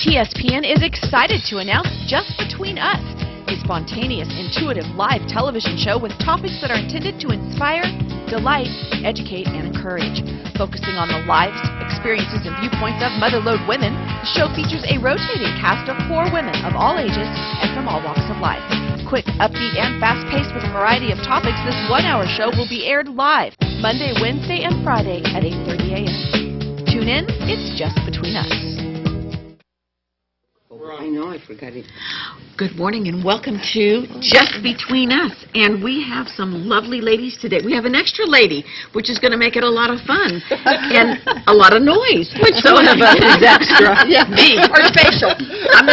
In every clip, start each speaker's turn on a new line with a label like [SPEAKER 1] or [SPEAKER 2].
[SPEAKER 1] TSPN is excited to announce Just Between Us, a spontaneous, intuitive live television show with topics that are intended to inspire, delight, educate, and encourage. Focusing on the lives, experiences, and viewpoints of motherlode women, the show features a rotating cast of 4 women of all ages and from all walks of life. Quick, upbeat, and fast-paced with a variety of topics, this one-hour show will be aired live Monday, Wednesday, and Friday at 8:30 a.m. Tune in, it's Just Between Us.
[SPEAKER 2] I know, I forgot it.
[SPEAKER 3] Good morning and welcome to Just Between Us. And we have some lovely ladies today. We have an extra lady, which is going to make it a lot of fun and a lot of noise. Which one of us is extra? Yeah, me. Or spatial. I'm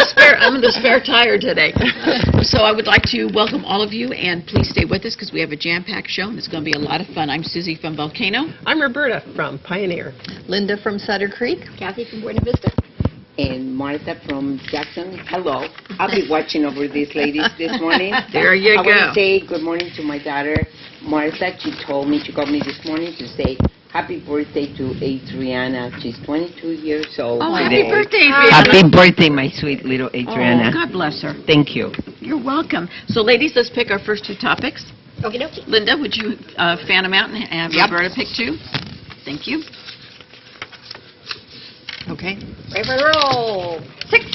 [SPEAKER 3] the spare tire today. So I would like to welcome all of you, and please stay with us because we have a jam-packed show and it's going to be a lot of fun. I'm Susie from Volcano.
[SPEAKER 4] I'm Roberta from Pioneer.
[SPEAKER 5] Linda from Sutter Creek.
[SPEAKER 3] Kathy from Buena Vista.
[SPEAKER 2] And Martha from Jackson. Hello. I'll be watching over these ladies this morning.
[SPEAKER 3] There you
[SPEAKER 2] I
[SPEAKER 3] go.
[SPEAKER 2] want to say good morning to my daughter, Martha. She called me this morning to say happy birthday to Adriana. She's 22 years old.
[SPEAKER 3] Oh,
[SPEAKER 2] today.
[SPEAKER 3] happy birthday, Adriana.
[SPEAKER 6] Happy birthday, my sweet little Adriana.
[SPEAKER 3] Oh, God bless her.
[SPEAKER 6] Thank you.
[SPEAKER 3] You're welcome. So, ladies, let's pick our first 2 topics.
[SPEAKER 5] Okie dokie.
[SPEAKER 3] Linda, would you fan them out and have Roberta pick 2? Thank you. Okay.
[SPEAKER 5] Ready for the roll.
[SPEAKER 4] 6.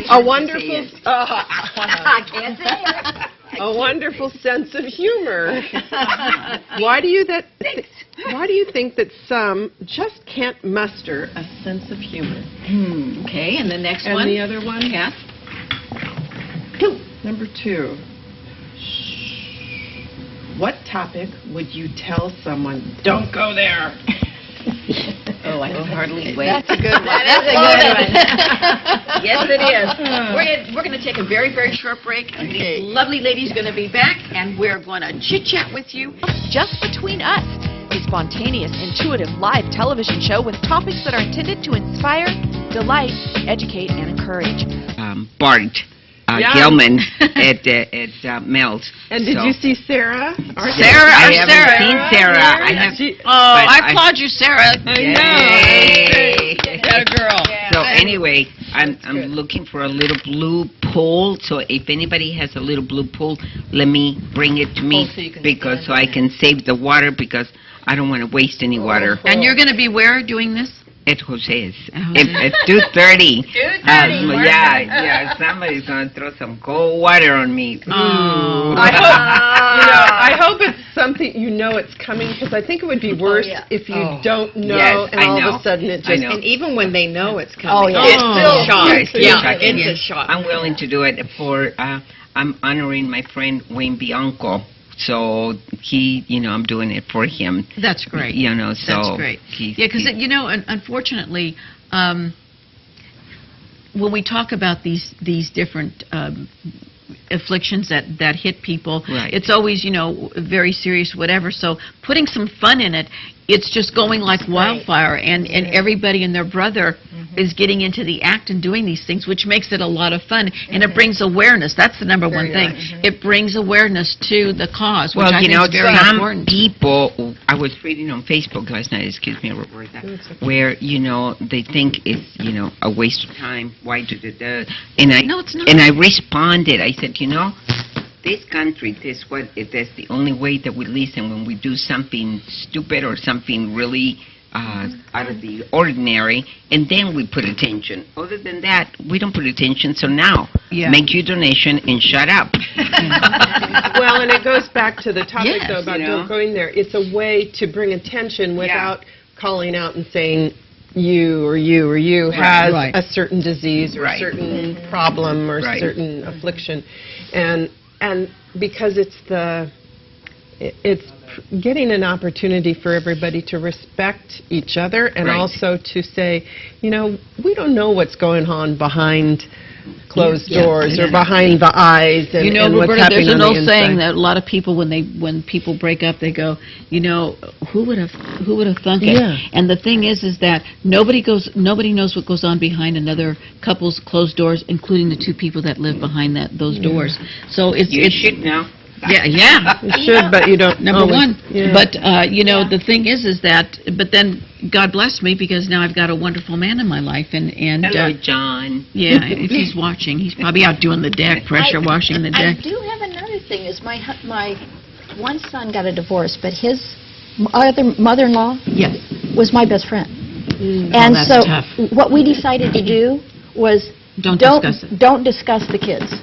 [SPEAKER 2] A
[SPEAKER 4] wonderful.
[SPEAKER 5] I can't say it.
[SPEAKER 4] A wonderful sense of humor. Why do you think that some just can't muster a sense of humor?
[SPEAKER 3] Okay, and the next
[SPEAKER 4] And
[SPEAKER 3] one?
[SPEAKER 4] the other one?
[SPEAKER 3] Kath?
[SPEAKER 4] 2. Number 2. What topic would you tell someone? Don't go there.
[SPEAKER 3] Oh, I can hardly wait.
[SPEAKER 5] That's a good one. That's a good one.
[SPEAKER 3] Yes, it is. We're going to take a very, very short break. And these lovely ladies are going to be back, and we're going to chit-chat with you.
[SPEAKER 1] Just Between Us, a spontaneous, intuitive live television show with topics that are intended to inspire, delight, educate, and encourage.
[SPEAKER 6] Bart Gelman at Mel's.
[SPEAKER 4] And did you see Sarah?
[SPEAKER 6] I haven't seen Sarah.
[SPEAKER 3] I applaud you, Sarah.
[SPEAKER 6] Yay.
[SPEAKER 3] That girl.
[SPEAKER 6] So anyway, I'm looking for a little blue pool. So if anybody has a little blue pool, let me bring it to me so I can save the water because I don't want to waste any water.
[SPEAKER 3] And you're going to be where doing this?
[SPEAKER 6] At Jose's. At 2:30.
[SPEAKER 3] 2:30.
[SPEAKER 6] Yeah, somebody's going to throw some cold water on me.
[SPEAKER 3] Oh.
[SPEAKER 4] I hope it's something it's coming because I think it would be worse if you don't know and all of a sudden it just.
[SPEAKER 3] And even when they know it's coming,
[SPEAKER 5] yeah.
[SPEAKER 3] it's still a shock.
[SPEAKER 6] It's
[SPEAKER 3] a shock.
[SPEAKER 6] I'm willing to do it for. I'm honoring my friend Wayne Bianco. So he, I'm doing it for him.
[SPEAKER 3] That's great.
[SPEAKER 6] So
[SPEAKER 3] that's great. Yeah, because unfortunately, when we talk about these different afflictions that hit people, it's always very serious, whatever. So putting some fun in it, it's just going like wildfire, and everybody and their brother is getting into the act and doing these things, which makes it a lot of fun, and it brings awareness. That's the number one thing. It brings awareness to the cause, which I think is very important.
[SPEAKER 6] People, I was reading on Facebook last night, excuse me, Roberta, where, they think it's, a waste of time. Why do that?
[SPEAKER 3] No, it's not.
[SPEAKER 6] And I responded. I said, this country, that's the only way that we listen when we do something stupid or something really out of the ordinary, and then we put attention. Other than that, we don't put attention, so now make your donation and shut up.
[SPEAKER 4] Well, and it goes back to the topic, though, about don't going there. It's a way to bring attention without calling out and saying you or you has a certain disease or a certain problem or certain affliction. And because it's getting an opportunity for everybody to respect each other and also to say, we don't know what's going on behind closed doors or behind the eyes and, and what's
[SPEAKER 3] Roberta,
[SPEAKER 4] happening
[SPEAKER 3] there's an
[SPEAKER 4] on
[SPEAKER 3] old
[SPEAKER 4] the
[SPEAKER 3] saying
[SPEAKER 4] inside.
[SPEAKER 3] that a lot of people, when people break up, they go, who would have thunk it?
[SPEAKER 4] Yeah.
[SPEAKER 3] And the thing is that nobody knows what goes on behind another couple's closed doors, including the 2 people that live behind those doors. So
[SPEAKER 6] You should know.
[SPEAKER 3] Yeah.
[SPEAKER 4] You should, but you don't.
[SPEAKER 3] Number
[SPEAKER 4] always.
[SPEAKER 3] one.
[SPEAKER 4] Yeah.
[SPEAKER 3] But, the thing is that, but then God bless me because now I've got a wonderful man in my life. And
[SPEAKER 6] Hello, John.
[SPEAKER 3] Yeah, if he's watching, he's probably out doing the deck, pressure washing the deck.
[SPEAKER 5] I do have another thing. Is my one son got a divorce, but his other mother-in-law
[SPEAKER 3] Yes.
[SPEAKER 5] was my best friend.
[SPEAKER 3] Oh, that's
[SPEAKER 5] so
[SPEAKER 3] tough.
[SPEAKER 5] what we decided to do was
[SPEAKER 3] Don't discuss it.
[SPEAKER 5] Don't discuss the kids.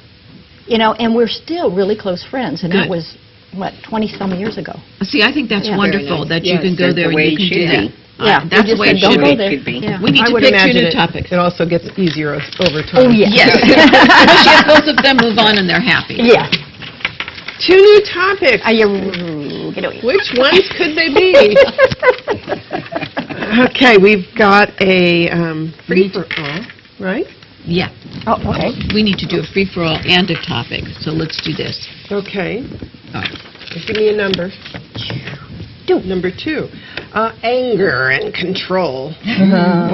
[SPEAKER 5] And we're still really close friends, and that
[SPEAKER 3] Good.
[SPEAKER 5] was, 20-some years ago.
[SPEAKER 3] See, I think that's
[SPEAKER 5] Yeah.
[SPEAKER 3] wonderful
[SPEAKER 6] Very nice.
[SPEAKER 3] that you can go
[SPEAKER 6] That's
[SPEAKER 3] there
[SPEAKER 6] the
[SPEAKER 3] and
[SPEAKER 6] way
[SPEAKER 3] you
[SPEAKER 6] it
[SPEAKER 3] can do
[SPEAKER 6] should
[SPEAKER 3] that.
[SPEAKER 6] be.
[SPEAKER 5] Yeah,
[SPEAKER 3] That's
[SPEAKER 5] we
[SPEAKER 3] the
[SPEAKER 5] just
[SPEAKER 3] way it
[SPEAKER 5] said, don't
[SPEAKER 3] should
[SPEAKER 5] go
[SPEAKER 3] be.
[SPEAKER 5] there.
[SPEAKER 6] Should be.
[SPEAKER 5] Yeah.
[SPEAKER 3] We need
[SPEAKER 4] I
[SPEAKER 3] to
[SPEAKER 4] would
[SPEAKER 3] pick two
[SPEAKER 4] imagine
[SPEAKER 3] new topics.
[SPEAKER 4] It also gets easier over time.
[SPEAKER 5] Oh, yes.
[SPEAKER 3] Yes. Especially if both of them move on and they're happy.
[SPEAKER 5] Yeah.
[SPEAKER 4] 2 new topics.
[SPEAKER 5] Are you... Get away.
[SPEAKER 4] Which ones could they be? Okay, we've got a free-for-all, right?
[SPEAKER 3] Yeah.
[SPEAKER 5] Oh, okay.
[SPEAKER 3] We need to do a free-for-all and a topic, so let's do this.
[SPEAKER 4] Okay.
[SPEAKER 3] All right.
[SPEAKER 4] Give me a number.
[SPEAKER 5] 2.
[SPEAKER 4] Number 2, anger and control,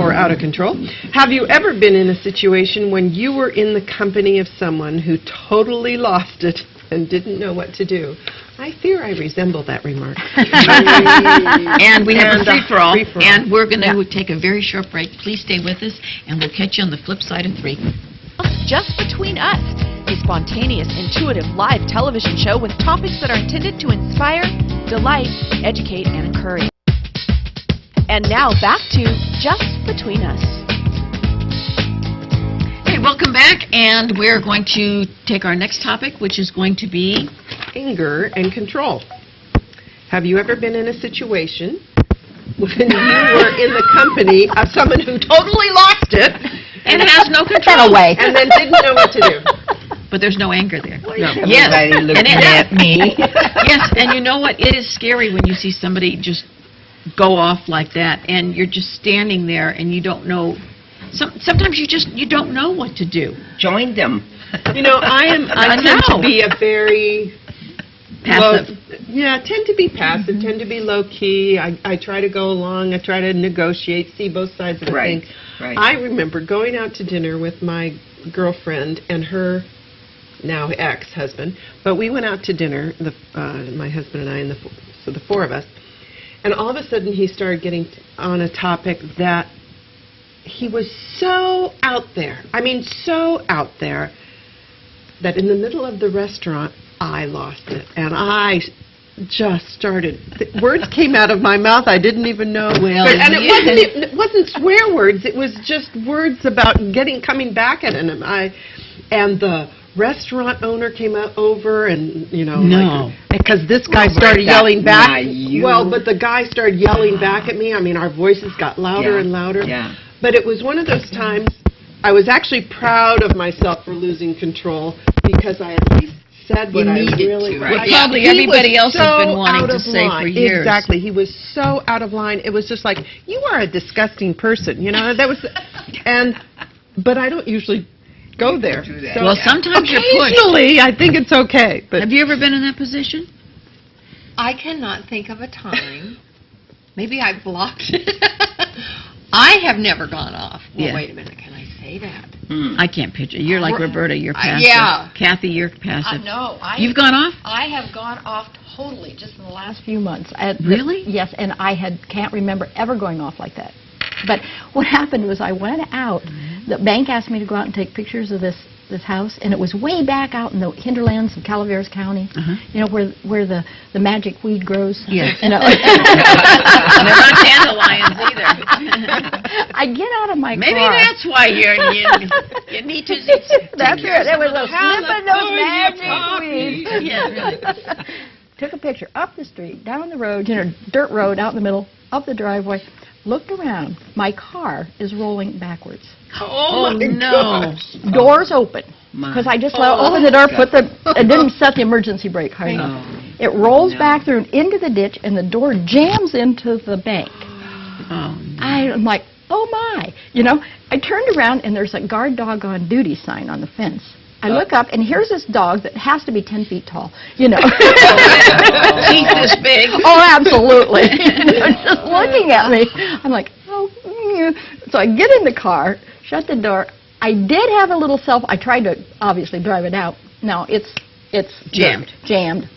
[SPEAKER 4] or out of control. Have you ever been in a situation when you were in the company of someone who totally lost it and didn't know what to do? I fear I resemble that remark.
[SPEAKER 3] And we have a free-for-all,
[SPEAKER 4] free-for-all.
[SPEAKER 3] and we're going to take a very short break. Please stay with us, and we'll catch you on the flip side of 3.
[SPEAKER 1] Just Between Us, a spontaneous, intuitive live television show with topics that are intended to inspire, delight, educate, and encourage. And now back to Just Between Us.
[SPEAKER 3] Hey, welcome back, and we're going to take our next topic, which is going to be...
[SPEAKER 4] Anger and control. Have you ever been in a situation when you were in the company of someone who totally lost it
[SPEAKER 3] And has no
[SPEAKER 5] Put that
[SPEAKER 3] control.
[SPEAKER 5] away.
[SPEAKER 4] and then didn't know what to do?
[SPEAKER 3] But there's no anger there.
[SPEAKER 4] No.
[SPEAKER 3] Yes.
[SPEAKER 6] Everybody looking
[SPEAKER 3] And
[SPEAKER 6] at me.
[SPEAKER 3] Yes, and you know what? It is scary when you see somebody just go off like that, and you're just standing there, and you don't know. Sometimes you don't know what to do.
[SPEAKER 6] Join them.
[SPEAKER 3] I
[SPEAKER 4] tend to
[SPEAKER 3] know.
[SPEAKER 4] be a very
[SPEAKER 3] Passive.
[SPEAKER 4] tend to be passive, tend to be low key. I try to go along. I try to negotiate, see both sides of the
[SPEAKER 6] Right,
[SPEAKER 4] thing.
[SPEAKER 6] right.
[SPEAKER 4] I remember going out to dinner with my girlfriend and her now ex-husband, but we went out to dinner, my husband and I, and the 4 of us, and all of a sudden he started getting on a topic that he was so out there. I mean, so out there that in the middle of the restaurant, I lost it, and I just started. Words came out of my mouth I didn't even know.
[SPEAKER 3] Well,
[SPEAKER 4] and
[SPEAKER 3] yeah.
[SPEAKER 4] it wasn't swear words. It was just words about coming back at him. And the restaurant owner came over, and
[SPEAKER 3] No.
[SPEAKER 4] because this guy
[SPEAKER 6] Well,
[SPEAKER 4] started
[SPEAKER 6] but
[SPEAKER 4] yelling back.
[SPEAKER 6] not you.
[SPEAKER 4] Well, but the guy started yelling back at me. I mean, our voices got louder and louder.
[SPEAKER 6] Yeah.
[SPEAKER 4] But it was one of those times I was actually proud of myself for losing control because I at least said what
[SPEAKER 6] You
[SPEAKER 4] I
[SPEAKER 6] needed
[SPEAKER 4] really
[SPEAKER 6] to,
[SPEAKER 4] wanted.
[SPEAKER 6] right?
[SPEAKER 3] Well, probably
[SPEAKER 4] He
[SPEAKER 3] everybody
[SPEAKER 4] was
[SPEAKER 3] else has been
[SPEAKER 4] so
[SPEAKER 3] wanting
[SPEAKER 4] out
[SPEAKER 3] to
[SPEAKER 4] of
[SPEAKER 3] say for
[SPEAKER 4] line.
[SPEAKER 3] years.
[SPEAKER 4] Exactly. He was so out of line. It was just like, you are a disgusting person. That was, but I don't usually go there.
[SPEAKER 6] do that.
[SPEAKER 4] So
[SPEAKER 3] Well, sometimes you're pushed.
[SPEAKER 4] occasionally, I think it's okay. But
[SPEAKER 3] Have you ever been in that position?
[SPEAKER 7] I cannot think of a time. Maybe I blocked it. I have never gone off. Well,
[SPEAKER 3] Yeah.
[SPEAKER 7] wait a minute. Can I say that?
[SPEAKER 3] I can't picture. You're like Roberta. You're passive.
[SPEAKER 7] yeah.
[SPEAKER 3] Kathy, you're passive.
[SPEAKER 5] No,
[SPEAKER 3] You've gone off?
[SPEAKER 5] I have gone off totally just in the last few months.
[SPEAKER 3] Really?
[SPEAKER 5] Yes, and I can't remember ever going off like that. But what happened was I went out. The bank asked me to go out and take pictures of this house, and it was way back out in the hinterlands of Calaveras County. Where the magic weed grows.
[SPEAKER 3] Yes.
[SPEAKER 5] You know.
[SPEAKER 3] They're not dandelions either.
[SPEAKER 5] I get out of my
[SPEAKER 3] Maybe
[SPEAKER 5] car.
[SPEAKER 3] that's why you need to.
[SPEAKER 5] That's it. There was a slip of those
[SPEAKER 4] California
[SPEAKER 5] magic weeds.
[SPEAKER 3] Yeah.
[SPEAKER 5] Took a picture up the street, down the road, dirt road out in the middle, up the driveway. Looked around. My car is rolling backwards.
[SPEAKER 3] Oh no!
[SPEAKER 5] Doors open. Because I just opened the door, I didn't set the emergency brake high enough. It rolls back through into the ditch, and the door jams into the bank.
[SPEAKER 3] Oh, no.
[SPEAKER 5] I'm like, oh my! I turned around, and there's a guard dog on duty sign on the fence. I look up, and here's this dog that has to be 10 feet tall,
[SPEAKER 3] Teeth this big.
[SPEAKER 5] Oh, absolutely. Just looking at me. I'm like, oh. So I get in the car, shut the door. I did have a little I tried to obviously drive it out. Now, it's it's
[SPEAKER 3] jammed.
[SPEAKER 5] Jammed.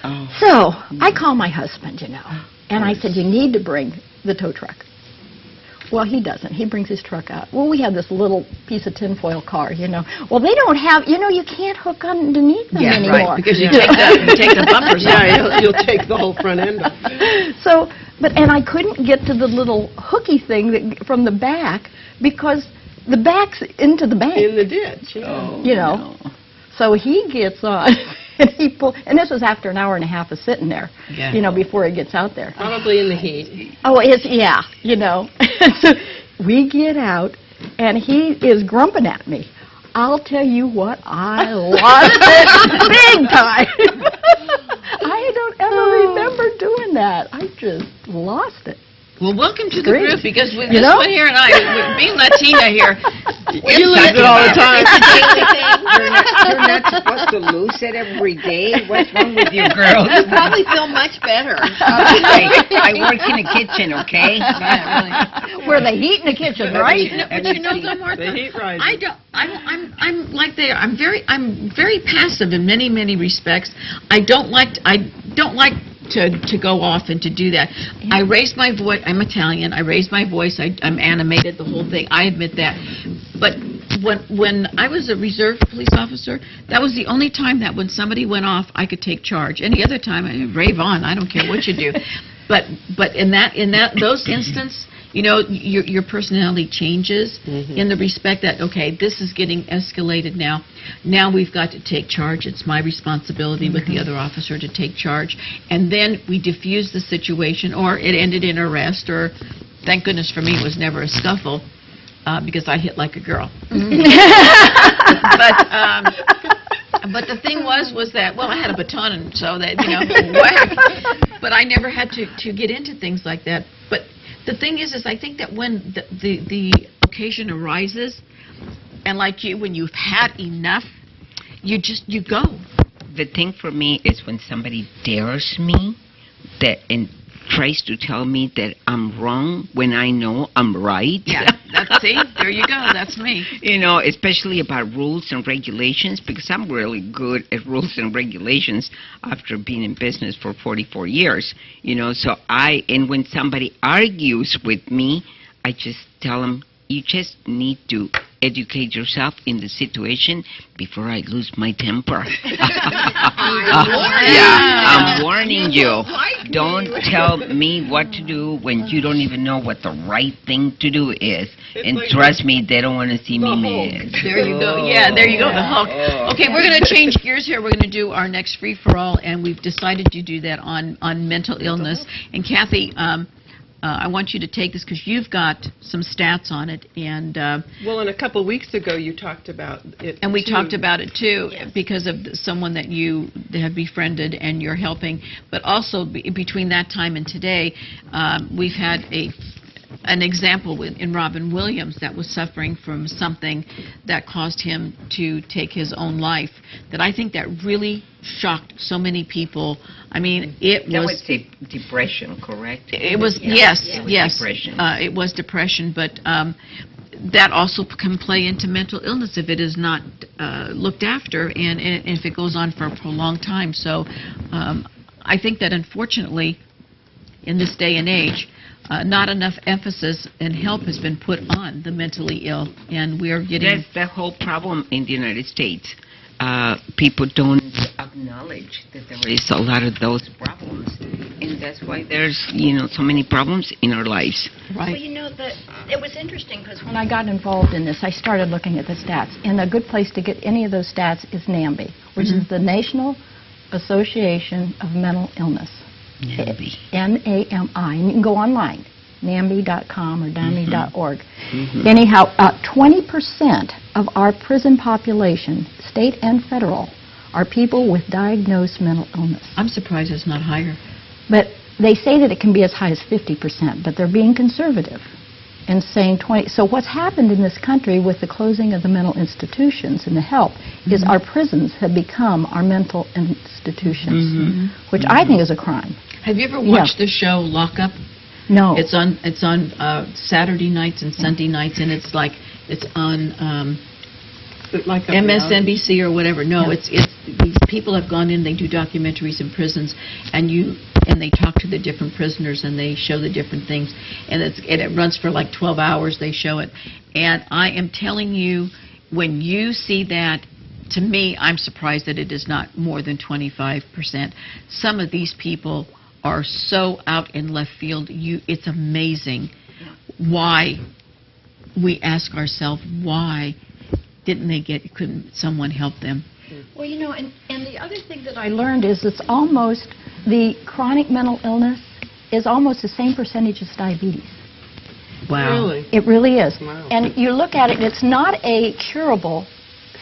[SPEAKER 6] Oh.
[SPEAKER 5] So I call my husband, and I said, you need to bring the tow truck. Well, he doesn't. He brings his truck out. Well, we have this little piece of tinfoil car, Well, they don't have, you can't hook underneath them anymore.
[SPEAKER 3] Right, because you take the bumpers off.
[SPEAKER 4] Yeah, you'll take the whole front end off.
[SPEAKER 5] So, and I couldn't get to the little hooky thing from the back because the back's into the bank.
[SPEAKER 4] In the ditch,
[SPEAKER 6] No.
[SPEAKER 5] So he gets on. And this was after an hour and a half of sitting there, before he gets out there.
[SPEAKER 4] Probably in the heat.
[SPEAKER 5] Oh, So we get out, and he is grumping at me. I'll tell you what, I lost it big time. I don't ever remember doing that. I just lost it.
[SPEAKER 3] Well, welcome to the
[SPEAKER 5] Great.
[SPEAKER 3] group, because with this one here and I, being Latina here,
[SPEAKER 4] You lose it all the time.
[SPEAKER 6] You're not supposed to lose it every day. What's wrong with you girls?
[SPEAKER 7] You probably feel much better.
[SPEAKER 6] Hey, I work in the kitchen, okay?
[SPEAKER 5] Where they heat in the kitchen, right?
[SPEAKER 3] But you know, though, Martha,
[SPEAKER 4] The heat rises.
[SPEAKER 3] I don't. I'm like they are. I'm very passive in many respects. I don't like to go off and to do that. I raised my voice. I'm Italian. I raised my voice. I'm animated. The whole thing. I admit that. But when I was a reserve police officer, that was the only time that when somebody went off, I could take charge. Any other time, I rave on. I don't care what you do. But in those instances, your personality changes in the respect that, okay, this is getting escalated now. Now we've got to take charge. It's my responsibility with the other officer to take charge. And then we diffuse the situation, or it ended in arrest, or thank goodness for me it was never a scuffle because I hit like a girl. But the thing was that, well, I had a baton, and so that, whack. But I never had to get into things like that. But the thing is I think that when the occasion arises, and like you, when you've had enough, you go.
[SPEAKER 6] The thing for me is when somebody dares me and tries to tell me that I'm wrong when I know I'm right.
[SPEAKER 3] Yeah, see, there you go. That's me.
[SPEAKER 6] Especially about rules and regulations, because I'm really good at rules and regulations after being in business for 44 years. And when somebody argues with me, I just tell them, you just need to educate yourself in the situation before I lose my temper. I'm warning you. Don't tell me what to do when you don't even know what the right thing to do is. And trust me, they don't want to see me mad.
[SPEAKER 3] There you go. Yeah, there you go, the Hulk. Okay, we're going to change gears here. We're going to do our next free-for-all, and we've decided to do that on mental illness. And Kathy, I want you to take this because you've got some stats on it, and
[SPEAKER 4] a couple of weeks ago you talked about it.
[SPEAKER 3] And we talked about it too, because of someone that you have befriended and you're helping. But also between that time and today, we've had an example in Robin Williams that was suffering from something that caused him to take his own life. That I think that really shocked so many people. I mean,
[SPEAKER 6] that was depression, correct?
[SPEAKER 3] It was, yes.
[SPEAKER 6] Depression.
[SPEAKER 3] It was depression, but that also can play into mental illness if it is not looked after and if it goes on for a prolonged time. So I think that unfortunately, in this day and age, not enough emphasis and help has been put on the mentally ill, and we are getting...
[SPEAKER 6] That's the whole problem in the United States. People don't acknowledge that there is a lot of those problems, and that's why there's, so many problems in our lives.
[SPEAKER 5] Right. Well, it was interesting because when I got involved in this, I started looking at the stats, and a good place to get any of those stats is NAMI, which is the National Association of Mental Illness.
[SPEAKER 6] NAMI.
[SPEAKER 5] N-A-M-I. And you can go online, NAMI.com or NAMI.org. Anyhow, 20% of our prison population, state and federal, are people with diagnosed mental illness.
[SPEAKER 3] I'm surprised it's not higher.
[SPEAKER 5] But they say that it can be as high as 50%, but they're being conservative and saying 20. So what's happened in this country with the closing of the mental institutions and the help is our prisons have become our mental institutions, which I think is a crime.
[SPEAKER 3] Have you ever watched the show Lock Up?
[SPEAKER 5] No.
[SPEAKER 3] It's on Saturday nights and Sunday nights, and it's on MSNBC or whatever. No, it's these people have gone in, they do documentaries in prisons, and they talk to the different prisoners, and they show the different things, and it runs for like 12 hours, they show it. And I am telling you, when you see that, to me, I'm surprised that it is not more than 25%. Some of these people are so out in left field. It's amazing why we ask ourselves, why couldn't someone help them?
[SPEAKER 5] Well, and the other thing that I learned is it's almost, the chronic mental illness is almost the same percentage as diabetes.
[SPEAKER 3] Wow.
[SPEAKER 4] Really?
[SPEAKER 5] It really is.
[SPEAKER 4] Wow.
[SPEAKER 5] And you look at it, it's not a curable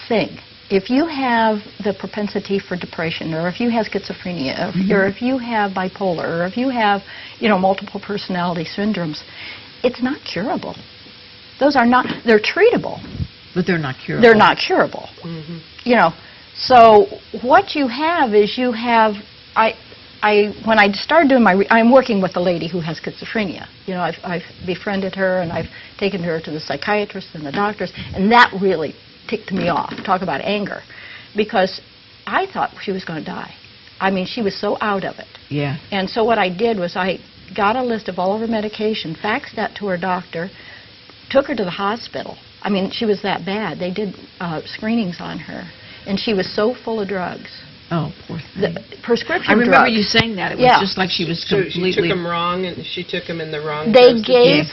[SPEAKER 5] thing. If you have the propensity for depression, or if you have schizophrenia, or if you have bipolar, or if you have, multiple personality syndromes, it's not curable. Those are not, they're treatable.
[SPEAKER 3] But they're not curable.
[SPEAKER 5] They're not curable. So what you have is when I started doing I'm working with a lady who has schizophrenia. I've befriended her, and I've taken her to the psychiatrist and the doctors, and that really ticked me off. Talk about anger. Because I thought she was going to die. I mean, she was so out of it.
[SPEAKER 3] Yeah.
[SPEAKER 5] And so what I did was I got a list of all of her medication, faxed that to her doctor, took her to the hospital. I mean, she was that bad. They did screenings on her, and she was so full of drugs.
[SPEAKER 3] Oh, poor thing.
[SPEAKER 5] The prescription drugs.
[SPEAKER 3] I remember you saying that. It was just like she was completely...
[SPEAKER 4] So she took them wrong, and she took them in the wrong
[SPEAKER 5] They
[SPEAKER 4] doses,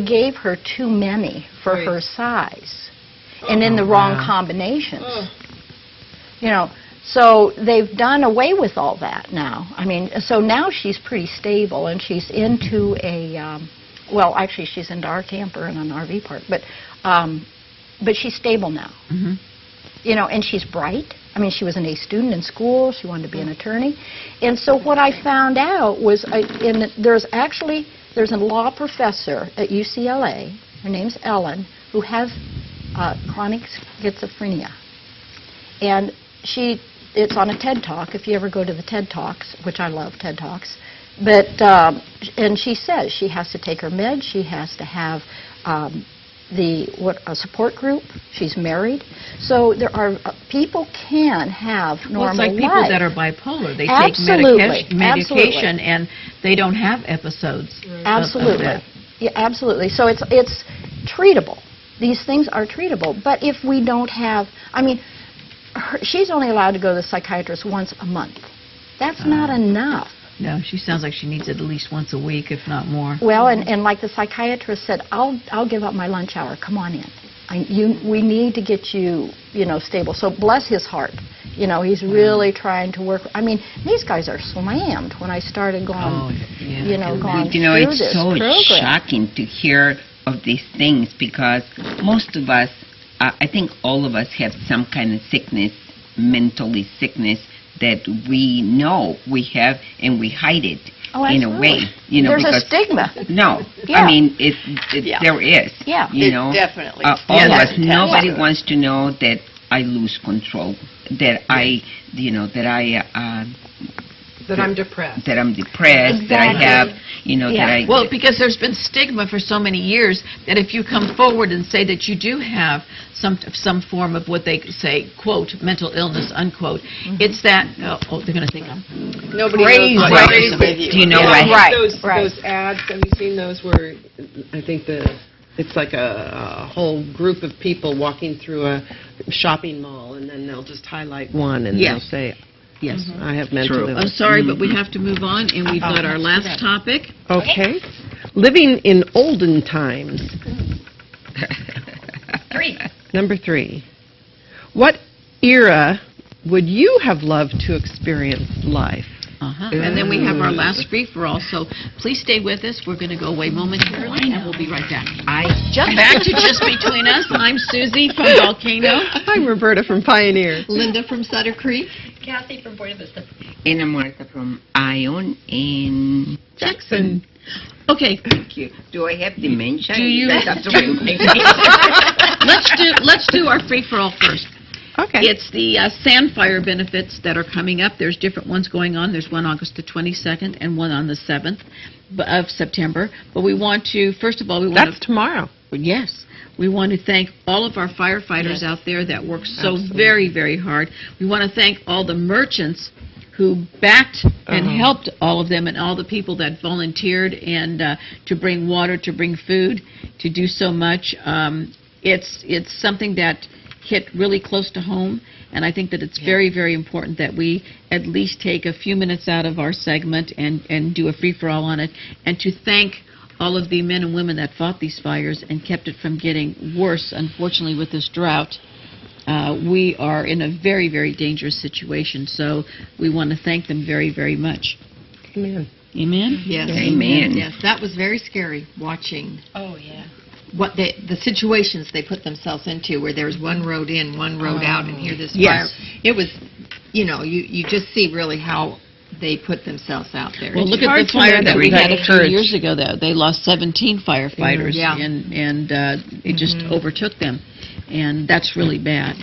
[SPEAKER 5] gave her too many for her size, and in the wrong combinations. So they've done away with all that now. I mean, so now she's pretty stable, and she's into a... well, actually, she's into our camper and an RV park, but she's stable now. And she's bright. I mean, she was an A student in school. She wanted to be an attorney. And so what I found out was there's a law professor at UCLA, her name's Ellen, who has chronic schizophrenia. And it's on a TED Talk, if you ever go to the TED Talks, which I love TED Talks. But, and she says she has to take her meds, she has to have a support group, she's married. So there are, people can have normal life.
[SPEAKER 3] Well, it's like people that are bipolar. They take medication and they don't have episodes.
[SPEAKER 5] Absolutely. Yeah, absolutely. So it's treatable. These things are treatable. But if we don't have, I mean, she's only allowed to go to the psychiatrist once a month. That's not enough.
[SPEAKER 3] No, she sounds like she needs it at least once a week, if not more.
[SPEAKER 5] Well, and like the psychiatrist said, I'll give up my lunch hour. Come on in. We need to get you, stable. So bless his heart. He's really trying to work. I mean, these guys are slammed when I started going, going through
[SPEAKER 6] it's
[SPEAKER 5] this
[SPEAKER 6] so
[SPEAKER 5] program.
[SPEAKER 6] shocking to hear of these things, because most of us, I think all of us have some kind of sickness, mentally sickness, that we know we have, and we hide it in a way.
[SPEAKER 5] There's a stigma.
[SPEAKER 6] No, I mean, there is.
[SPEAKER 5] Yeah,
[SPEAKER 7] definitely.
[SPEAKER 6] All of us, nobody wants to know that I lose control, that
[SPEAKER 4] that I'm depressed.
[SPEAKER 6] That I'm depressed, that I have, that I...
[SPEAKER 3] Well, because there's been stigma for so many years that if you come forward and say that you do have some form of what they say, quote, mental illness, unquote, it's that, they're going to think I'm
[SPEAKER 4] Nobody
[SPEAKER 3] crazy.
[SPEAKER 4] knows what is with you.
[SPEAKER 6] Do you know
[SPEAKER 4] Those ads, have you seen those where I think it's like a whole group of people walking through a shopping mall, and then they'll just highlight one, and they'll say...
[SPEAKER 3] Yes.
[SPEAKER 4] I have mental illness.
[SPEAKER 3] I'm sorry, but we have to move on, and we've got our last topic.
[SPEAKER 4] Okay. Living in olden times.
[SPEAKER 7] 3.
[SPEAKER 4] Number 3. What era would you have loved to experience life?
[SPEAKER 3] And then we have our last free-for-all, so please stay with us. We're going to go away momentarily, and we'll be right back. Back to Just Between Us. I'm Susie from Volcano.
[SPEAKER 4] I'm Roberta from Pioneer.
[SPEAKER 7] Linda from Sutter Creek.
[SPEAKER 5] Kathy from Buena Vista.
[SPEAKER 6] And I'm Martha from Ion in
[SPEAKER 4] Jackson.
[SPEAKER 3] Okay.
[SPEAKER 6] Thank you. Do I have dementia?
[SPEAKER 3] Do you?
[SPEAKER 6] Have to remind me.
[SPEAKER 3] Let's do our free-for-all first.
[SPEAKER 4] Okay.
[SPEAKER 3] It's the Sandfire benefits that are coming up. There's different ones going on. There's one August the 22nd and one on the 7th of September. But we want to, first of all,
[SPEAKER 4] That's tomorrow.
[SPEAKER 3] Yes. We want to thank all of our firefighters out there that work so very, very hard. We want to thank all the merchants who backed and helped all of them, and all the people that volunteered and to bring water, to bring food, to do so much. It's something that hit really close to home, and I think that it's very, very important that we at least take a few minutes out of our segment and do a free-for-all on it, and to thank all of the men and women that fought these fires and kept it from getting worse, unfortunately, with this drought. We are in a very, very dangerous situation, so we want to thank them very, very much.
[SPEAKER 4] Amen.
[SPEAKER 3] Amen?
[SPEAKER 7] Yes.
[SPEAKER 6] Amen.
[SPEAKER 7] Yes, that was very scary watching.
[SPEAKER 5] Oh, yeah.
[SPEAKER 7] What the situations they put themselves into, where there's one road in, one road out, and here this
[SPEAKER 3] Yes.
[SPEAKER 7] fire. It was, you just see really how they put themselves out there.
[SPEAKER 3] Well,
[SPEAKER 7] It's
[SPEAKER 3] look at
[SPEAKER 7] hard
[SPEAKER 3] the
[SPEAKER 7] to
[SPEAKER 3] fire
[SPEAKER 7] know
[SPEAKER 3] that we had a few
[SPEAKER 4] courage.
[SPEAKER 3] years ago. They lost 17 firefighters,
[SPEAKER 7] Yeah.
[SPEAKER 3] and it just overtook them, and that's really bad.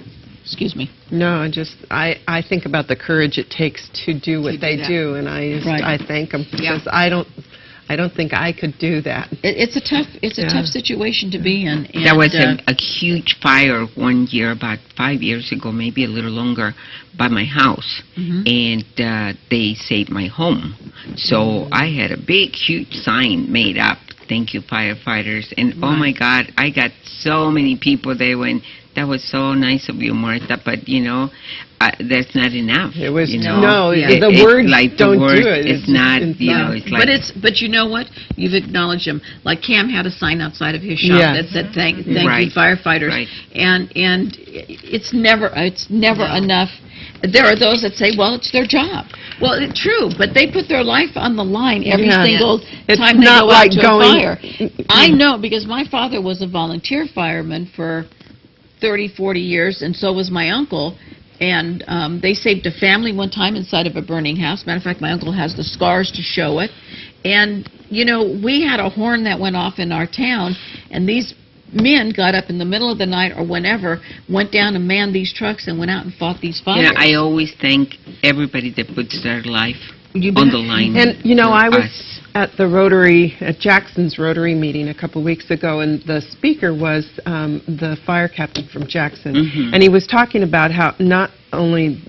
[SPEAKER 3] Excuse me.
[SPEAKER 4] No, I think about the courage it takes to do what
[SPEAKER 7] do
[SPEAKER 4] they
[SPEAKER 7] that.
[SPEAKER 4] do, and I thank them because I don't think I could do that.
[SPEAKER 3] It's a tough situation to be in. And,
[SPEAKER 6] There was a huge fire one year, about 5 years ago, maybe a little longer, by my house, and they saved my home. So I had a big, huge sign made up, "Thank you, firefighters," and oh my God, I got so many people there when. That was so nice of you, Martha, but, that's not enough.
[SPEAKER 4] It was,
[SPEAKER 6] no,
[SPEAKER 4] the words
[SPEAKER 6] like
[SPEAKER 4] don't
[SPEAKER 6] the word,
[SPEAKER 4] do it.
[SPEAKER 6] It's not, it's like...
[SPEAKER 3] But you know what? You've acknowledged them. Like Cam had a sign outside of his shop that said, thank you, firefighters.
[SPEAKER 6] Right.
[SPEAKER 3] And it's never enough. There are those that say, well, it's their job. Well, it's true, but they put their life on the line every single time they go out to a fire. I know, because my father was a volunteer fireman for 30, 40 years, and so was my uncle. And they saved a family one time inside of a burning house. Matter of fact, my uncle has the scars to show it. And, we had a horn that went off in our town, and these men got up in the middle of the night or whenever, went down and manned these trucks and went out and fought these fires.
[SPEAKER 6] I always thank everybody that puts their life on the line.
[SPEAKER 4] And, I was at the Rotary, at Jackson's Rotary meeting a couple weeks ago, and the speaker was the fire captain from Jackson. And he was talking about how not only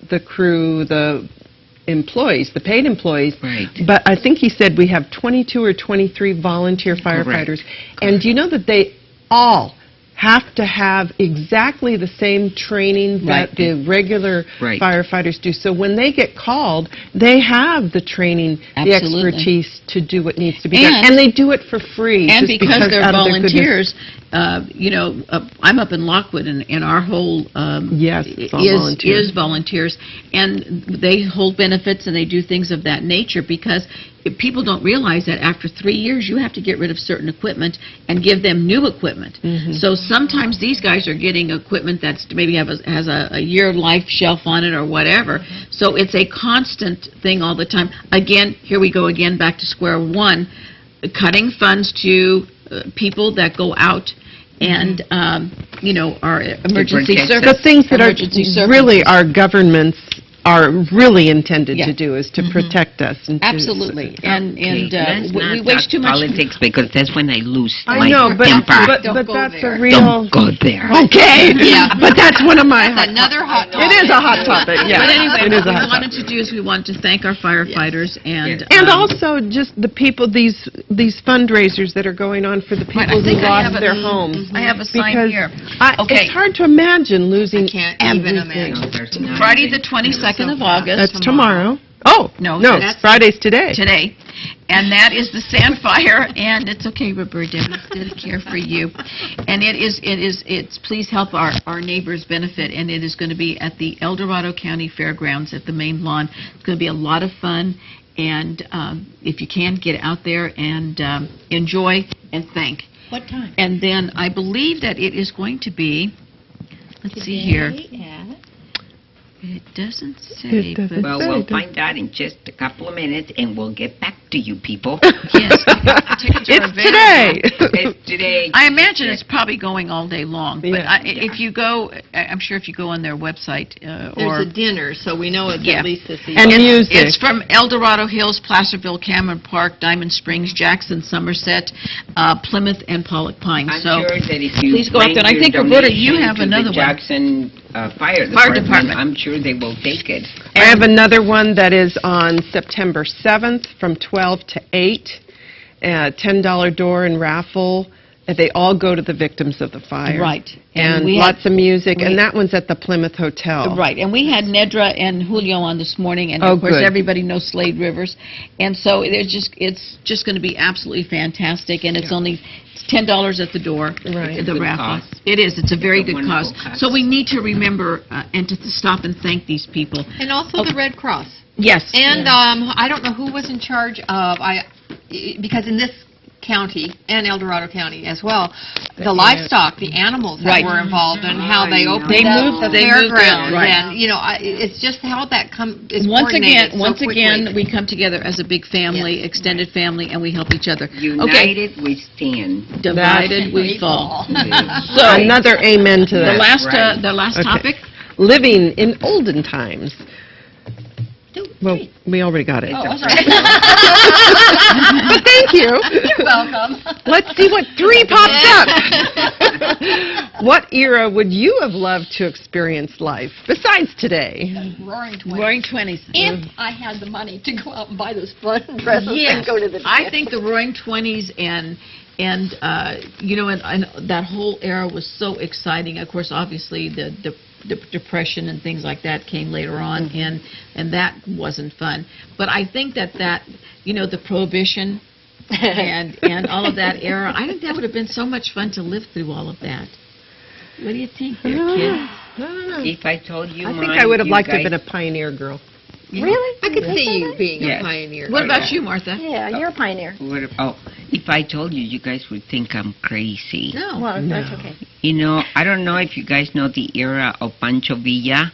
[SPEAKER 4] the crew, the employees, the paid employees, but I think he said we have 22 or 23 volunteer firefighters. And do you know that they all have to have exactly the same training that the regular firefighters do. So when they get called, they have the training, the expertise to do what needs to be done. And they do it for free.
[SPEAKER 3] And
[SPEAKER 4] just
[SPEAKER 3] because they're volunteers,
[SPEAKER 1] I'm up in Lockwood, and our whole is volunteers, and they hold benefits and they do things of that nature, because people don't realize that after 3 years you have to get rid of certain equipment and give them new equipment. So sometimes these guys are getting equipment that's maybe has a year life shelf on it or whatever. So it's a constant thing all the time. Again, here we go again, back to square one, cutting funds to people that go out and, our emergency service.
[SPEAKER 4] The things that are really our government's are really intended to do is to protect us. And
[SPEAKER 1] absolutely. And we waste too much
[SPEAKER 6] politics, because that's when I lose
[SPEAKER 4] my temper. But that's a real...
[SPEAKER 6] Don't go there.
[SPEAKER 4] Okay. But that's one of my...
[SPEAKER 7] Another hot topic.
[SPEAKER 4] It is a hot topic, yeah.
[SPEAKER 1] But anyway, what we wanted to do is we wanted to thank our firefighters and
[SPEAKER 4] also just the people, these fundraisers that are going on for the people who lost their homes.
[SPEAKER 1] I have a sign here.
[SPEAKER 4] It's hard to imagine losing
[SPEAKER 7] everything.
[SPEAKER 1] Friday the 22nd of August.
[SPEAKER 4] That's tomorrow. Oh, no, Friday's today.
[SPEAKER 1] Today. And that is the Sand Fire, and it's okay, Roberta, Debbie did care for you. And it's please help our neighbors benefit, and it is going to be at the El Dorado County Fairgrounds at the main lawn. It's going to be a lot of fun, and if you can, get out there and enjoy and thank.
[SPEAKER 5] What time?
[SPEAKER 1] And then I believe that it is going to be, let's see here. It doesn't say.
[SPEAKER 6] Well, we'll find out in just a couple of minutes, and we'll get back to you people.
[SPEAKER 3] Yes, tickets are
[SPEAKER 4] today.
[SPEAKER 6] It's today.
[SPEAKER 3] I imagine it's probably going all day long. But
[SPEAKER 4] Yeah.
[SPEAKER 3] if you go, I'm sure if you go on their website
[SPEAKER 7] There's
[SPEAKER 3] or
[SPEAKER 7] a dinner, so we know it's
[SPEAKER 3] Yeah.
[SPEAKER 7] at least this evening.
[SPEAKER 4] And music.
[SPEAKER 3] it's from El Dorado Hills, Placerville, Cameron Park, Diamond Springs, Jackson, Somerset, Plymouth, and Pollock Pines.
[SPEAKER 6] I'm
[SPEAKER 3] So
[SPEAKER 6] sure that if you
[SPEAKER 3] please go out there. And I
[SPEAKER 6] bring
[SPEAKER 3] think,
[SPEAKER 6] your
[SPEAKER 3] Roberta, you
[SPEAKER 6] donation
[SPEAKER 3] have
[SPEAKER 6] to
[SPEAKER 3] another
[SPEAKER 6] the
[SPEAKER 3] one.
[SPEAKER 6] Jackson Fire
[SPEAKER 3] Department.
[SPEAKER 6] I'm sure they will take it.
[SPEAKER 4] I have another one that is on September 7th from 12 to 8, $10 door and raffle. They all go to the victims of the fire.
[SPEAKER 3] Right.
[SPEAKER 4] And
[SPEAKER 3] we
[SPEAKER 4] lots of music,
[SPEAKER 3] we-
[SPEAKER 4] and that one's at the Plymouth Hotel.
[SPEAKER 3] Right, and we had Nedra and Julio on this morning, and
[SPEAKER 4] Oh,
[SPEAKER 3] of course
[SPEAKER 4] good.
[SPEAKER 3] everybody knows Slade Rivers, and so it's just going to be absolutely fantastic, and it's only $10 at the door.
[SPEAKER 4] Right.
[SPEAKER 3] The
[SPEAKER 6] Good
[SPEAKER 3] raffle.
[SPEAKER 6] cause.
[SPEAKER 3] It is. It's a very
[SPEAKER 6] It's a
[SPEAKER 3] good cause.
[SPEAKER 6] wonderful cause.
[SPEAKER 3] So we need to remember and to stop and thank these people.
[SPEAKER 7] And also the Red Cross.
[SPEAKER 3] Yes.
[SPEAKER 7] And I don't know who was in charge of, because in this county, and El Dorado County as well, the livestock, the animals that
[SPEAKER 3] Right.
[SPEAKER 7] were involved, and how they opened
[SPEAKER 3] They
[SPEAKER 7] up
[SPEAKER 3] moved-
[SPEAKER 7] the
[SPEAKER 3] they moved
[SPEAKER 7] fairgrounds,
[SPEAKER 3] it, right.
[SPEAKER 7] and, you know, it's just how that is
[SPEAKER 3] Once
[SPEAKER 7] coordinated
[SPEAKER 3] again,
[SPEAKER 7] so quickly.
[SPEAKER 3] we come together as a big family, extended family, and we help each other. Okay.
[SPEAKER 6] United we stand.
[SPEAKER 3] Divided we fall. So
[SPEAKER 4] Another amen to
[SPEAKER 3] the
[SPEAKER 4] that.
[SPEAKER 3] last
[SPEAKER 4] Okay.
[SPEAKER 3] topic.
[SPEAKER 4] Living in olden times. Well, we already got it.
[SPEAKER 7] Oh, sorry.
[SPEAKER 4] But thank you.
[SPEAKER 7] You're welcome.
[SPEAKER 4] Let's see what 3 pops up. What era would you have loved to experience life besides today?
[SPEAKER 5] Roaring 20s.
[SPEAKER 3] Roaring 20s.
[SPEAKER 5] If I had the money to go out and buy those fun dresses and go to the
[SPEAKER 3] I think the Roaring 20s and you know, and that whole era was so exciting. Of course, obviously the Depression and things like that came later on, and that wasn't fun. But I think that you know, the Prohibition and all of that era, I think that would have been so much fun to live through all of that. What do you think, there, kids?
[SPEAKER 6] If I told you
[SPEAKER 4] I
[SPEAKER 6] mine,
[SPEAKER 4] think I would have
[SPEAKER 6] you
[SPEAKER 4] liked to have
[SPEAKER 6] guys-
[SPEAKER 4] been a pioneer girl.
[SPEAKER 5] Really?
[SPEAKER 7] I could see you being
[SPEAKER 6] Yes.
[SPEAKER 7] a pioneer.
[SPEAKER 3] What about you, Martha?
[SPEAKER 5] Yeah, you're a pioneer.
[SPEAKER 6] If I told you, you guys would think I'm crazy.
[SPEAKER 3] No.
[SPEAKER 5] Well, that's okay.
[SPEAKER 6] You know, I don't know if you guys know the era of Pancho Villa.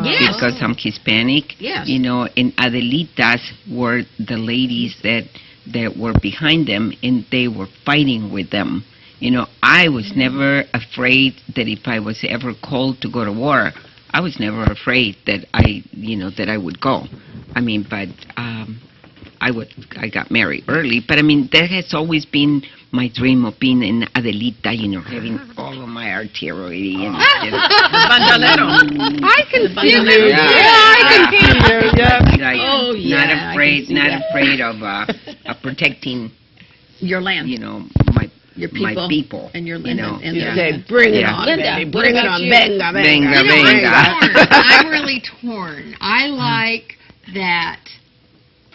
[SPEAKER 3] Yes.
[SPEAKER 6] Because I'm Hispanic.
[SPEAKER 3] Yes.
[SPEAKER 6] You know, and Adelitas were the ladies that were behind them, and they were fighting with them. You know, I was never afraid that if I was ever called to go to war, I was never afraid that I would go. I mean, but I got married early, but I mean, that has always been my dream of being an Adelita, you know, having all of my artillery and
[SPEAKER 3] Bandolero.
[SPEAKER 4] I can see you.
[SPEAKER 3] bandolero.
[SPEAKER 4] Yeah, I can see you. Yeah.
[SPEAKER 6] like,
[SPEAKER 3] Oh, yeah, I
[SPEAKER 6] not
[SPEAKER 3] can
[SPEAKER 6] afraid,
[SPEAKER 3] see
[SPEAKER 6] not
[SPEAKER 3] that.
[SPEAKER 6] afraid of protecting,
[SPEAKER 3] Your land.
[SPEAKER 6] you know,
[SPEAKER 3] Your
[SPEAKER 6] my people.
[SPEAKER 3] And your
[SPEAKER 6] you
[SPEAKER 3] land.
[SPEAKER 6] know.
[SPEAKER 3] And
[SPEAKER 4] You
[SPEAKER 3] their
[SPEAKER 4] said,
[SPEAKER 3] land.
[SPEAKER 4] bring it
[SPEAKER 6] Yeah.
[SPEAKER 4] on,
[SPEAKER 3] Linda,
[SPEAKER 4] baby.
[SPEAKER 3] what
[SPEAKER 4] Bring it
[SPEAKER 3] about
[SPEAKER 4] on.
[SPEAKER 3] you?
[SPEAKER 4] Venga, venga.
[SPEAKER 6] Venga,
[SPEAKER 7] You know,
[SPEAKER 6] venga.
[SPEAKER 7] I'm really torn. I like that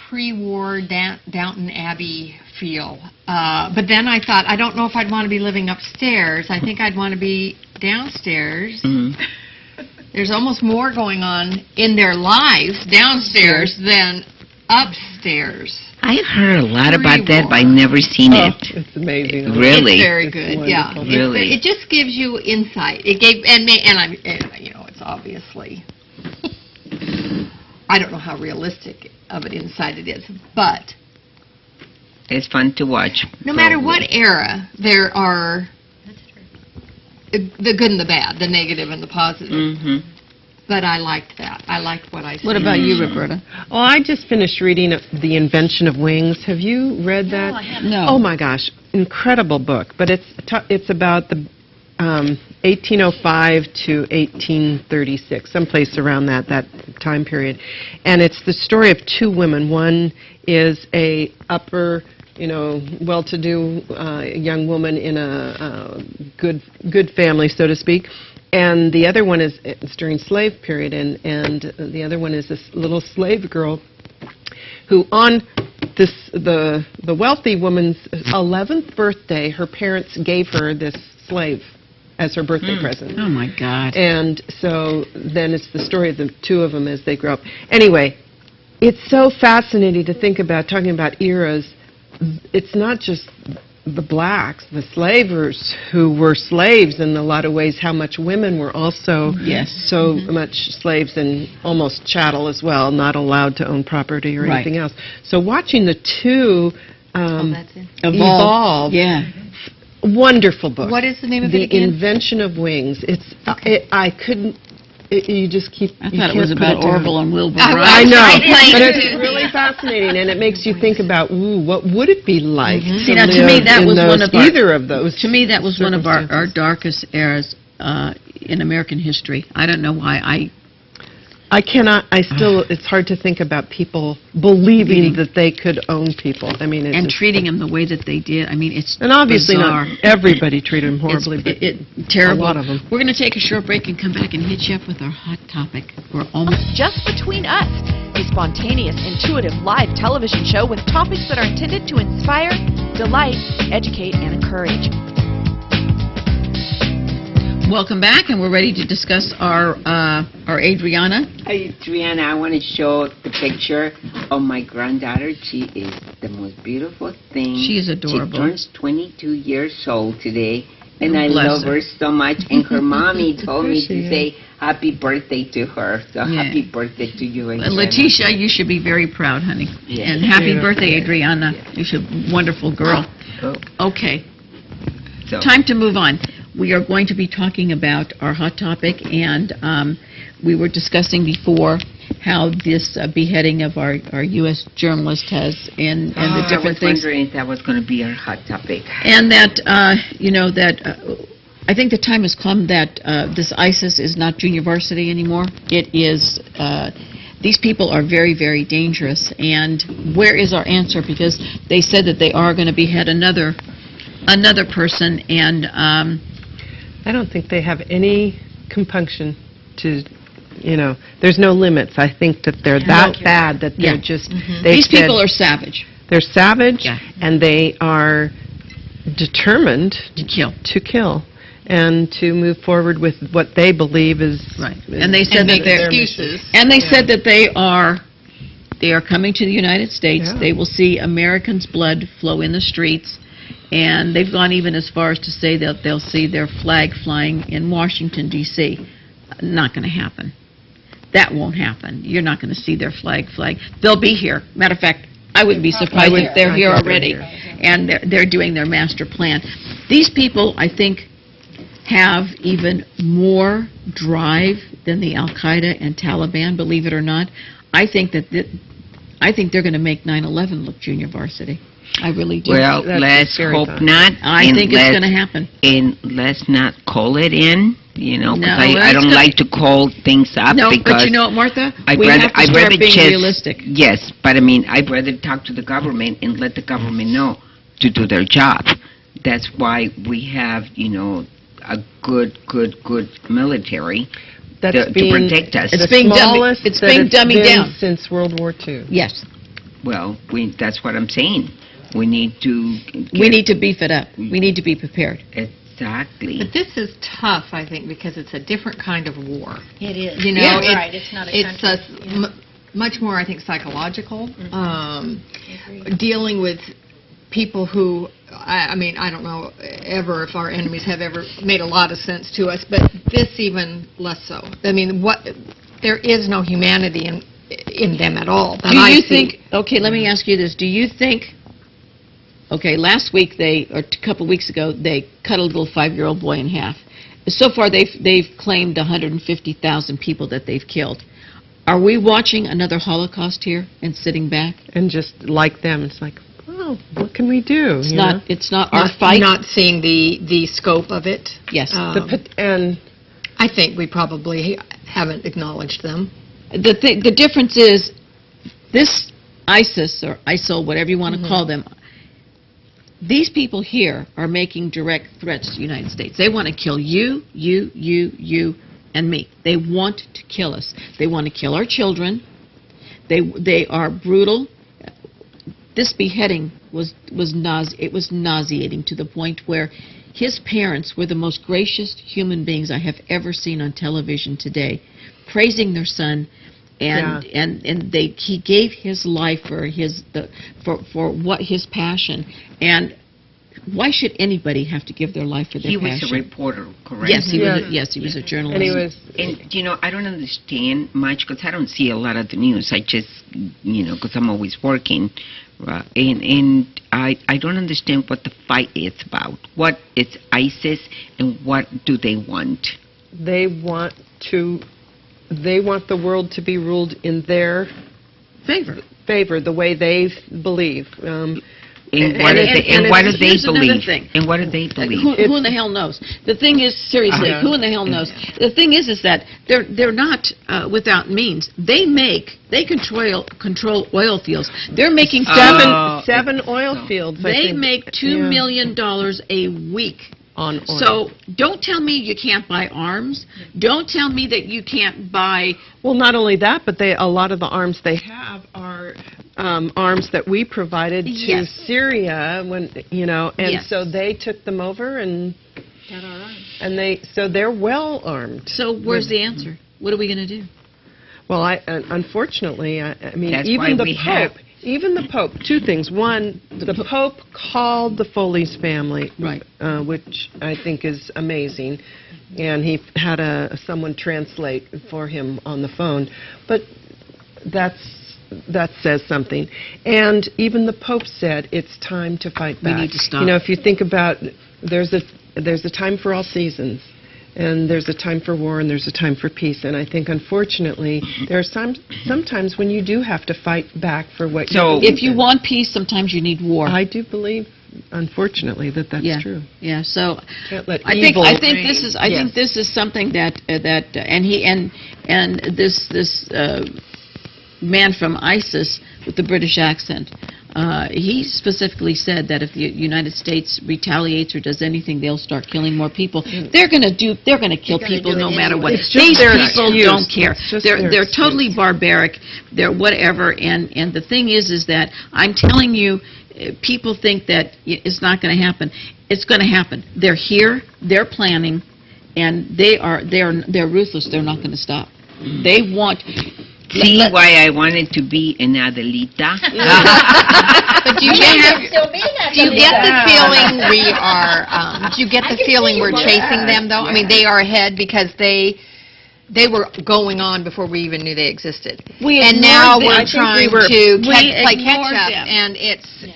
[SPEAKER 7] pre-war Downton Abbey feel. But then I thought, I don't know if I'd want to be living upstairs. I think I'd want to be downstairs.
[SPEAKER 6] Mhm.
[SPEAKER 7] There's almost more going on in their lives downstairs than upstairs.
[SPEAKER 6] I've heard a lot about that, but
[SPEAKER 7] Pre-war.
[SPEAKER 6] I've never seen
[SPEAKER 4] Oh,
[SPEAKER 6] it.
[SPEAKER 4] it's amazing.
[SPEAKER 6] Really?
[SPEAKER 7] It's very
[SPEAKER 4] It's
[SPEAKER 7] good, yeah.
[SPEAKER 4] wonderful.
[SPEAKER 6] Really?
[SPEAKER 7] It just gives you insight. It gave, and you know, it's obviously, I don't know how realistic of an insight it is, but
[SPEAKER 6] It's fun to watch.
[SPEAKER 7] no matter what era, there are the good and the bad, the negative and the positive.
[SPEAKER 6] Mm-hmm.
[SPEAKER 7] But I liked that. I liked what I saw.
[SPEAKER 3] What about you, Roberta?
[SPEAKER 4] Well, I just finished reading The Invention of Wings. Have you read that?
[SPEAKER 3] No.
[SPEAKER 4] Oh my gosh, incredible book. But it's about the 1805 to 1836, someplace around that time period, and it's the story of 2 women. One is a upper, you know, well-to-do young woman in a good family, so to speak. And the other one it's during slave period, and the other one is this little slave girl who on the wealthy woman's 11th birthday, her parents gave her this slave as her birthday present.
[SPEAKER 3] Oh, my God.
[SPEAKER 4] And so then it's the story of the 2 of them as they grow up. Anyway, it's so fascinating to think about, talking about eras. It's not just the blacks, the slavers who were slaves in a lot of ways, how much women were also so much slaves and almost chattel as well, not allowed to own property or anything else. So watching the two evolve. Wonderful book.
[SPEAKER 7] What is the name of it again?
[SPEAKER 4] The Invention of Wings. It's I couldn't. You just keep.
[SPEAKER 3] I thought it was about Orville and Wilbur.
[SPEAKER 4] I know, but it's really fascinating, and it makes you think about, what would it be like to
[SPEAKER 3] See, now,
[SPEAKER 4] live
[SPEAKER 3] to me, that
[SPEAKER 4] in
[SPEAKER 3] was one of
[SPEAKER 4] either of those.
[SPEAKER 3] To me, that was one of our darkest eras in American history. I don't know why.
[SPEAKER 4] I cannot. It's hard to think about people believing that they could own people. I mean,
[SPEAKER 3] and treating them the way that they did. I mean, it's
[SPEAKER 4] and obviously
[SPEAKER 3] bizarre.
[SPEAKER 4] not everybody treated them horribly, but
[SPEAKER 3] terrible.
[SPEAKER 4] A lot of them.
[SPEAKER 3] We're going to take a short break and come back and hit you up with our hot topic. We're almost
[SPEAKER 1] Just Between Us, a spontaneous, intuitive live television show with topics that are intended to inspire, delight, educate, and encourage.
[SPEAKER 3] Welcome back, and we're ready to discuss our Adriana.
[SPEAKER 2] Hi, Adriana. I want to show the picture of my granddaughter. She is the most beautiful thing.
[SPEAKER 3] She is adorable.
[SPEAKER 2] She turns 22 years old today, and I
[SPEAKER 3] Bless
[SPEAKER 2] love her so much. And her mommy told me to say happy birthday to her. So happy birthday to you, Adriana.
[SPEAKER 3] Letitia, you should be very proud, honey.
[SPEAKER 2] Yes.
[SPEAKER 3] And happy birthday, Adriana. You should, wonderful girl. Okay.
[SPEAKER 2] So.
[SPEAKER 3] Time to move on. We are going to be talking about our hot topic, and we were discussing before how this beheading of our U.S. journalist has, and the different things.
[SPEAKER 2] I was wondering if that was going to be our hot topic.
[SPEAKER 3] And that, I think the time has come that this ISIS is not junior varsity anymore. It is, these people are very, very dangerous, and where is our answer? Because they said that they are going to behead another person, and
[SPEAKER 4] I don't think they have any compunction to, there's no limits. I think that they're that bad that they're just,
[SPEAKER 3] these people are savage.
[SPEAKER 4] They're savage, and they are determined
[SPEAKER 3] to kill.
[SPEAKER 4] And to move forward with what they believe is
[SPEAKER 3] right. And they said that they're
[SPEAKER 7] excuses.
[SPEAKER 3] And they said that they are coming to the United States. Yeah. They will see Americans' blood flow in the streets. And they've gone even as far as to say that they'll see their flag flying in Washington, D.C. Not going to happen. That won't happen. You're not going to see their flag. They'll be here. Matter of fact, I wouldn't be surprised if they're here already. And they're doing their master plan. These people, I think, have even more drive than the Al-Qaeda and Taliban, believe it or not. I think they're going to make 9/11 look junior varsity. I really do.
[SPEAKER 6] Well, let's hope not.
[SPEAKER 3] I think it's going to happen.
[SPEAKER 6] And let's not call it in, because
[SPEAKER 3] No,
[SPEAKER 6] I don't like to call things up.
[SPEAKER 3] No,
[SPEAKER 6] because
[SPEAKER 3] but you know what, Martha?
[SPEAKER 6] I'd
[SPEAKER 3] We have to start being realistic.
[SPEAKER 6] Yes, but I mean, I'd rather talk to the government and let the government know to do their job. That's why we have, a good military to protect us.
[SPEAKER 3] It's being dummied down
[SPEAKER 4] since World War II.
[SPEAKER 3] Yes.
[SPEAKER 6] Well, that's what I'm saying. We need to
[SPEAKER 3] beef it up. We need to be prepared.
[SPEAKER 6] Exactly.
[SPEAKER 7] But this is tough, I think, because it's a different kind of war.
[SPEAKER 5] It is.
[SPEAKER 7] Right.
[SPEAKER 5] It's not a
[SPEAKER 7] country. Much more, I think, psychological. Dealing with people who, I mean, I don't know ever if our enemies have ever made a lot of sense to us, but this even less so. I mean, there is no humanity in them at all.
[SPEAKER 3] Do you think? Okay, let me ask you this: do you think? Okay, last week or a couple of weeks ago, they cut a little 5-year-old boy in half. So far, they've claimed 150,000 people that they've killed. Are we watching another Holocaust here and sitting back?
[SPEAKER 4] And just like them, it's like, oh, what can we do?
[SPEAKER 3] It's not our fight.
[SPEAKER 7] Not seeing the scope of it.
[SPEAKER 3] Yes.
[SPEAKER 7] And I think we probably haven't acknowledged them.
[SPEAKER 3] The difference is this ISIS or ISIL, whatever you want to call them, these people here are making direct threats to the United States. They want to kill you, and me. They want to kill us. They want to kill our children. They are brutal. This beheading was nauseating to the point where his parents were the most gracious human beings I have ever seen on television today, praising their son. And he gave his life for his passion, and why should anybody have to give their life for their passion?
[SPEAKER 6] He was a reporter, correct?
[SPEAKER 3] Yes, he was a journalist.
[SPEAKER 4] And he was.
[SPEAKER 6] And, I don't understand much because I don't see a lot of the news. I just, because I'm always working. And I don't understand what the fight is about. What is ISIS and what do they want?
[SPEAKER 4] They want the world to be ruled in their favor, the way they believe.
[SPEAKER 6] And what do they believe? And what do they believe?
[SPEAKER 3] Who in the hell knows? The thing is, seriously, who in the hell knows? The thing is that they're not without means. They control oil fields. They're making
[SPEAKER 4] seven oil fields.
[SPEAKER 3] They make $2 million a week.
[SPEAKER 4] On oil.
[SPEAKER 3] So don't tell me you can't buy arms. Don't tell me that you can't buy.
[SPEAKER 4] Well, not only that, but a lot of the arms they have are arms that we provided to Syria so they took them over and they're well armed.
[SPEAKER 3] So where's the answer? What are we going to do?
[SPEAKER 4] Well, unfortunately, I mean,
[SPEAKER 6] that's
[SPEAKER 4] even the Pope. Even the Pope, two things. One, the Pope called the Foley's family,
[SPEAKER 3] right,
[SPEAKER 4] which I think is amazing, and he had someone translate for him on the phone. But that says something. And even the Pope said it's time to fight back.
[SPEAKER 3] We need to stop.
[SPEAKER 4] If you think about, there's a time for all seasons. And there's a time for war and there's a time for peace. And I think, unfortunately, there are sometimes when you do have to fight back for what you believe
[SPEAKER 3] if you want peace, sometimes you need war.
[SPEAKER 4] I do believe, unfortunately, that's true.
[SPEAKER 3] Yeah. So
[SPEAKER 4] can't let
[SPEAKER 3] I think this is something that this man from ISIS with the British accent. He specifically said that if the United States retaliates or does anything, they'll start killing more people. They're going to kill people no matter what. These people don't care. They're totally barbaric. They're whatever. And the thing is that I'm telling you, people think that it's not going to happen. It's going to happen. They're here. They're planning, and they're ruthless. They're not going to stop. They want.
[SPEAKER 6] See why I wanted to be an Adelita?
[SPEAKER 7] But do you get the feeling do you get the feeling we're chasing them, though? I mean, they are ahead because they were going on before we even knew they existed. And now we're trying to play catch up,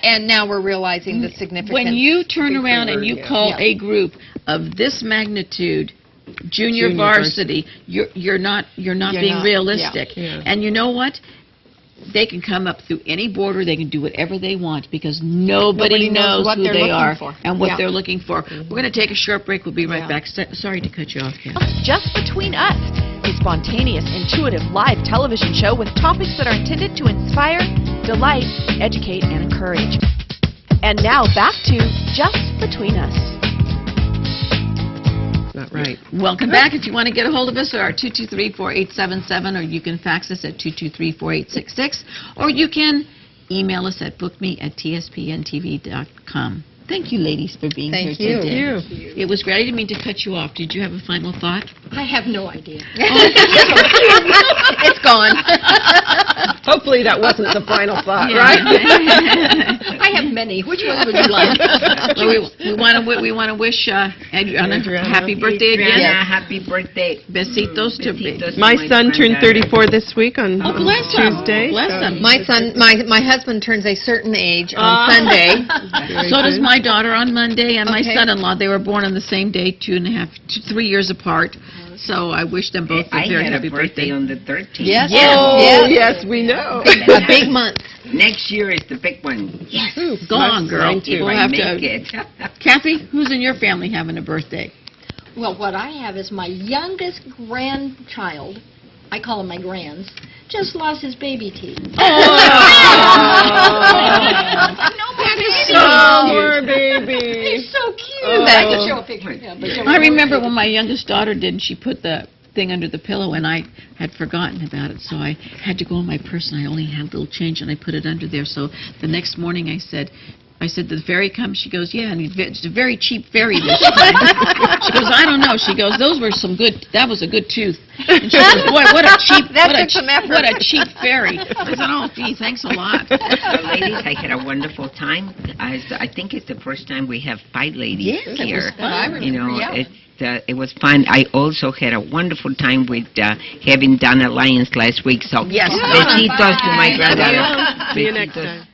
[SPEAKER 7] and now we're realizing the significance.
[SPEAKER 3] When you turn around and you call a group of this magnitude junior varsity, you're not being realistic.
[SPEAKER 4] Yeah.
[SPEAKER 3] And you know what? They can come up through any border. They can do whatever they want because nobody knows who they are and what they're looking for. We're going to take a short break. We'll be right back. Sorry to cut you off, Kat.
[SPEAKER 1] Just Between Us, a spontaneous, intuitive live television show with topics that are intended to inspire, delight, educate, and encourage. And now back to Just Between Us.
[SPEAKER 4] Not right.
[SPEAKER 3] Welcome back. If you want to get a hold of us, our 223-4877, or you can fax us at 223-4866, or you can email us at bookme@tspntv.com. Thank you, ladies, for being here today.
[SPEAKER 4] Thank you.
[SPEAKER 3] It was great. I didn't mean to cut you off. Did you have a final thought?
[SPEAKER 5] I have no idea.
[SPEAKER 7] It's gone.
[SPEAKER 4] Hopefully that wasn't the final thought,
[SPEAKER 3] right?
[SPEAKER 5] I have many. Which one would you like?
[SPEAKER 3] Well, we want to wish Adriana happy birthday again.
[SPEAKER 6] Yeah, happy birthday.
[SPEAKER 3] Besitos to be.
[SPEAKER 4] My son turned 34 this week on Tuesday.
[SPEAKER 3] Bless him.
[SPEAKER 7] My husband turns a certain age on Sunday.
[SPEAKER 3] So does my daughter on Monday, and my son-in-law. They were born on the same day, 3 years apart. So I wish them both a very happy birthday.
[SPEAKER 6] On the 13th.
[SPEAKER 7] Yes.
[SPEAKER 4] Yes, we know.
[SPEAKER 7] A big month.
[SPEAKER 6] Next year is the big one.
[SPEAKER 3] Yes. Go on, girl.
[SPEAKER 6] We'll have to.
[SPEAKER 3] Kathy, who's in your family having a birthday?
[SPEAKER 5] Well, what I have is my youngest grandchild. I call them my grands. Just lost his baby teeth.
[SPEAKER 4] Poor baby.
[SPEAKER 5] He's so cute. I can show a picture of him.
[SPEAKER 3] I remember when my youngest daughter did, and she put the thing under the pillow, and I had forgotten about it, so I had to go in my purse, and I only had a little change, and I put it under there. So the next morning I said, I said, "The ferry comes?" She goes, "Yeah, and it's a very cheap ferry this time." She goes, "I don't know." She goes, "Those were some good. That was a good tooth." And she goes, "Boy, what a cheap, what a cheap ferry." I said, "Oh, gee, thanks a lot."
[SPEAKER 6] Well, ladies, I had a wonderful time. I think it's the first time we have 5 ladies here. You know, it was fun. I also had a wonderful time with having done Alliance last week. So, besitos to my granddaughter.
[SPEAKER 4] See you next time.